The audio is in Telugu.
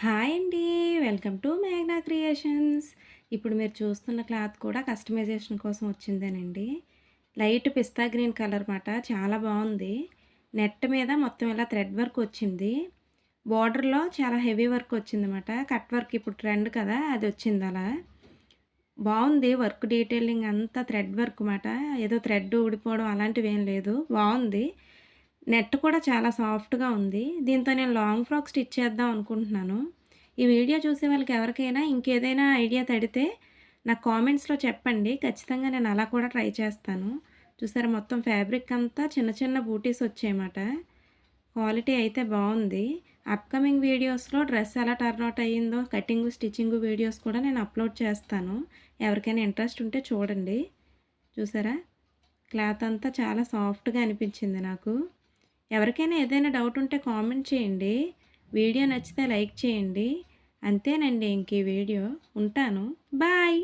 హాయ్ అండి. వెల్కమ్ టు మేఘ్నా క్రియేషన్స్. ఇప్పుడు మీరు చూస్తున్న క్లాత్ కూడా కస్టమైజేషన్ కోసం వచ్చిందేనండి. లైట్ పిస్తా గ్రీన్ కలర్ మాట చాలా బాగుంది. నెట్ మీద మొత్తం ఇలా థ్రెడ్ వర్క్ వచ్చింది. బోర్డర్‌లో చాలా హెవీ వర్క్ వచ్చిందన్నమాట. కట్ వర్క్ ఇప్పుడు ట్రెండ్ కదా! అది వచ్చింది అలా. బావుంది వర్క్ డీటెయిలింగ్ అంతా థ్రెడ్ వర్క్ మాట. ఏదో థ్రెడ్ ఊడిపోవడం అలాంటివేం లేదు. బావుంది. నెట్ కూడా చాలా సాఫ్ట్‌గా ఉంది. దీంతో నేను లాంగ్ ఫ్రాక్ స్టిచ్ చేద్దాం అనుకుంటున్నాను. ఈ వీడియో చూసే వాళ్ళకి ఎవరికైనా ఇంకేదైనా ఐడియా తడితే నాకు కామెంట్స్‌లో చెప్పండి. ఖచ్చితంగా నేను అలా కూడా ట్రై చేస్తాను. చూసారా మొత్తం ఫ్యాబ్రిక్ అంతా చిన్న చిన్న బూటీస్ వచ్చాయన్నమాట. క్వాలిటీ అయితే బావుంది. అప్‌కమింగ్ వీడియోస్‌లో డ్రెస్ ఎలా టర్న్ అవుట్ అయ్యిందో కటింగు, స్టిచ్చింగు వీడియోస్ కూడా నేను అప్‌లోడ్ చేస్తాను. ఎవరికైనా ఇంట్రెస్ట్ ఉంటే చూడండి. చూసారా? క్లాత్ అంతా చాలా సాఫ్ట్‌గా అనిపించింది నాకు. ఎవరికైనా ఏదైనా డౌట్ ఉంటే కామెంట్ చేయండి. వీడియో నచ్చితే లైక్ చేయండి. అంతేనండి ఇంక ఈ వీడియో. ఉంటాను. బాయ్.